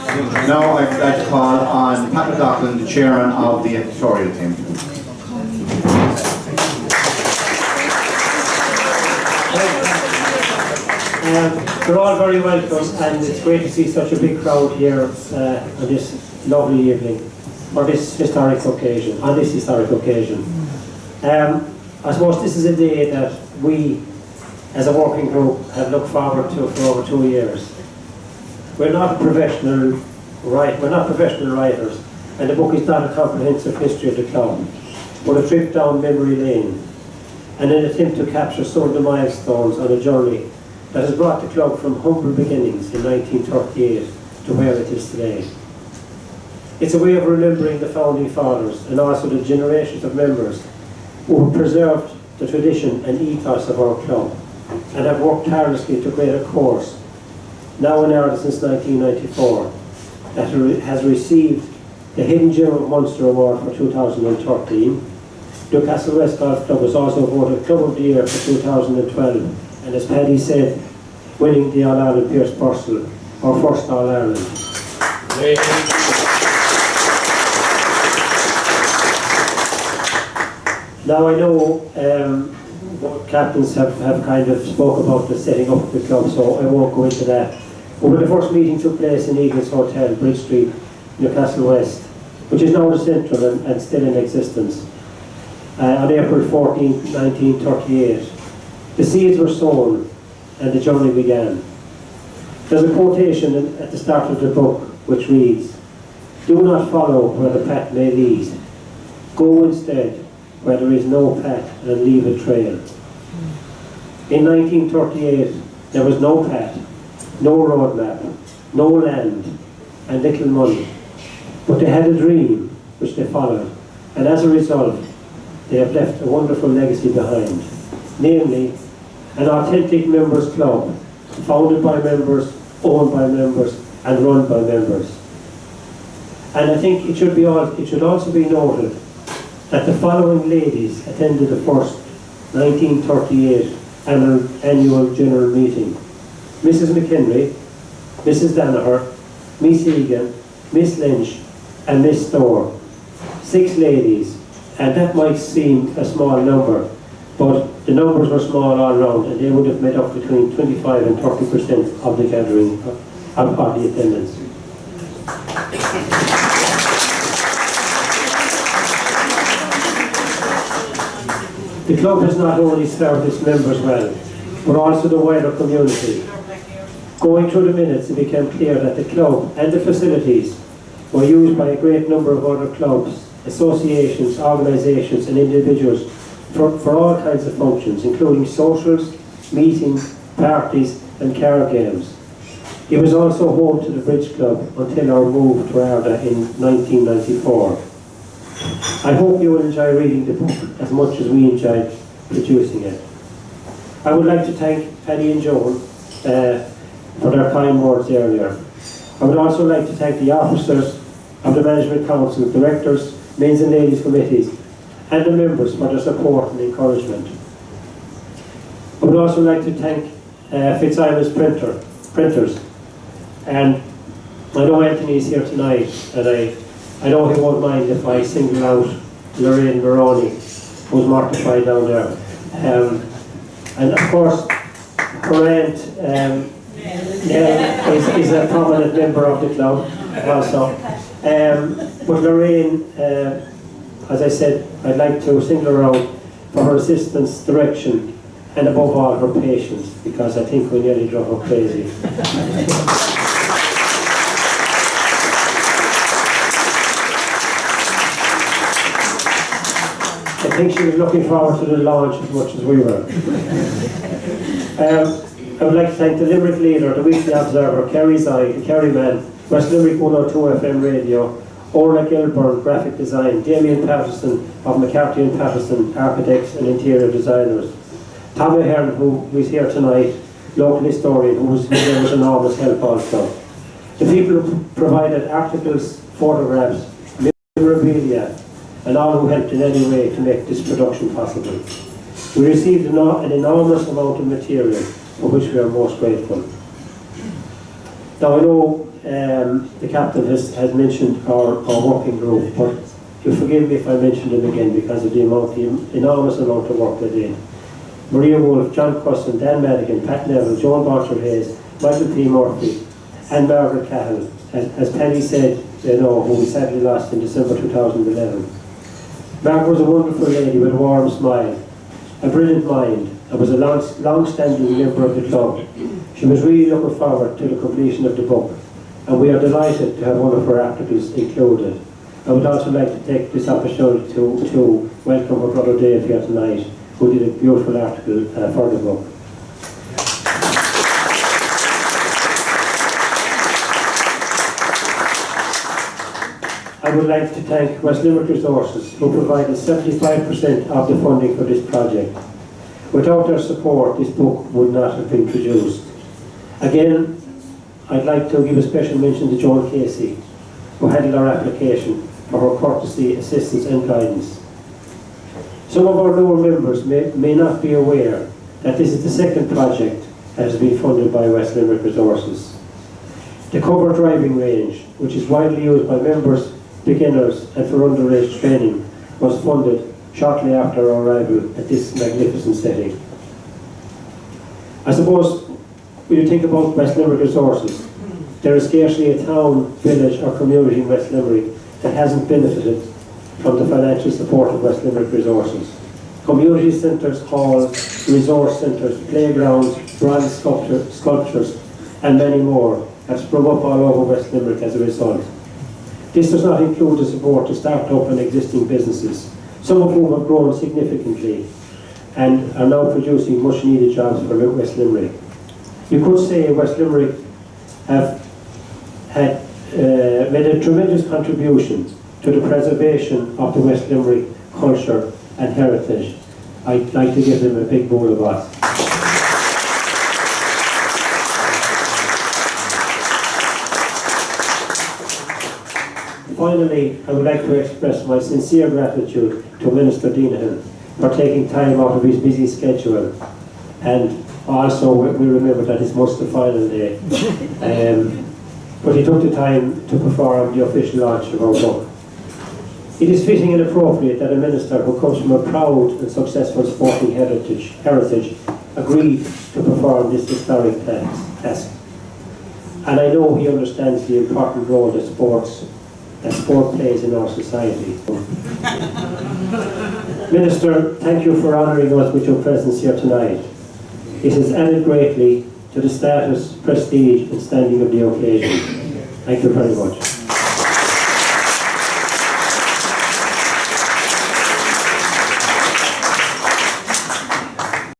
Now I'd like to call on Pat McLoughlin, the chairman of the editorial team. You're all very welcome, and it's great to see such a big crowd here on this lovely evening, or this historic occasion, on this historic occasion. I suppose this is a day that we, as a working group, have looked forward to for over 2 years. We're not professional writers, and the book is not a comprehensive history of the club, but a trip down memory lane, and an attempt to capture some of the milestones on a journey that has brought the club from humble beginnings in 1938 to where it is today. It's a way of remembering the founding fathers and also the generations of members who have preserved the tradition and ethos of our club and have worked tirelessly to create a course, now in Ireland since 1994, that has received the Hidden Gem of Munster Award for 2013. Newcastle West Golf Club was also voted Club of the Year for 2012, and as Paddy said, winning the All-Ireland Pierce Purcell, our first All-Ireland. Now I know captains have kind of spoke about the setting up of the club, so I won't go into that. But when the first meeting took place in Eagles Hotel, Bridge Street, Newcastle West, which is now the Central and still in existence, on April 14, 1938, the seeds were sown and the journey began. There's a quotation at the start of the book which reads, "Do not follow where the path may lead. Go instead where there is no path and leave a trail." In 1938, there was no path, no roadmap, no land, and little money. But they had a dream which they followed, and as a result, they have left a wonderful legacy behind, namely, an authentic members club, founded by members, owned by members, and run by members. And I think it should also be noted that the following ladies attended the first 1938 annual general meeting: Mrs. McHenry, Mrs. Danaher, Miss Egan, Miss Lynch, and Miss Storr. 6 ladies, and that might seem a small number, but the numbers were small all round, and they would have made up between 25 and 30% of the gathering, of the attendance. The club has not only served its members well, but also the wider community. Going through the minutes, it became clear that the club and the facilities were used by a great number of other clubs, associations, organisations and individuals for all kinds of functions, including socials, meetings, parties and card games. It was also home to the Bridge Club until our move to Arda in 1994. I hope you will enjoy reading the book as much as we enjoyed producing it. I would like to thank Paddy and Joan for their kind words earlier. I would also like to thank the officers of the Management Council, directors, men's and ladies committees, and the members for their support and encouragement. I would also like to thank Fitzsimons printers, and I know Anthony is here tonight, and I know he won't mind if I single out Lorraine Maroney, who's mortified down there. And of course, her aunt is a prominent member of the club also. But Lorraine, as I said, I'd like to single her out for her assistance, direction, and above all her patience, because I think we nearly drove her crazy. I think she was looking forward to the launch as much as we were. I would like to thank the Limerick Leader, the Weekly Observer, Kerry's Eye, the Kerryman, West Limerick 102 FM Radio, Orla Gilburn, Graphic Design, Damien Patterson of McCarthy and Patterson, Architects and Interior Designers, Tom Ahern, who is here tonight, local historian, who was an enormous help also. The people who provided articles, photographs, memorabilia, and all who helped in any way to make this production possible. We received an enormous amount of material for which we are most grateful. Now I know the captain has mentioned our working group, but you'll forgive me if I mention them again because of the enormous amount of work they did. Maria Wolfe, John Cusson, Dan Madigan, Pat Neville, Joan Barter Hayes, Michael P. Murphy, and Margaret Cahill, as Penny said, who we sadly lost in December 2011. Margaret was a wonderful lady with a warm smile, a brilliant mind, and was a long-standing member of the club. She was really looking forward to the completion of the book, and we are delighted to have one of her articles included. I would also like to take this opportunity to welcome her brother Dave here tonight, who did a beautiful article for the book. I would like to thank West Limerick Resources, who provided 75% of the funding for this project. Without their support, this book would not have been produced. Again, I'd like to give a special mention to Joan Casey, who handled our application, for her courtesy, assistance and guidance. Some of our newer members may not be aware that this is the second project that has been funded by West Limerick Resources. The cover driving range, which is widely used by members, beginners and for underage training, was funded shortly after our arrival at this magnificent setting. I suppose when you think about West Limerick Resources, there is scarcely a town, village or community in West Limerick that hasn't benefited from the financial support of West Limerick Resources. Community centres, halls, resource centres, playgrounds, bronze sculptures and many more have sprung up all over West Limerick as a result. This does not include the support to start-up and existing businesses, some of whom have grown significantly and are now producing much needed jobs for West Limerick. You could say West Limerick have made a tremendous contribution to the preservation of the West Limerick culture and heritage. I'd like to give them a big round of applause. Finally, I would like to express my sincere gratitude to Minister Deenahan for taking time out of his busy schedule, and also we remember that it's Munster final day. But he took the time to perform the official launch of our book. It is fitting and appropriate that a minister who comes from a proud and successful sporting heritage agreed to perform this historic task. And I know he understands the important role that sport plays in our society. Minister, thank you for honouring us with your presence here tonight. It has added greatly to the status, prestige and standing of the occasion. Thank you very much.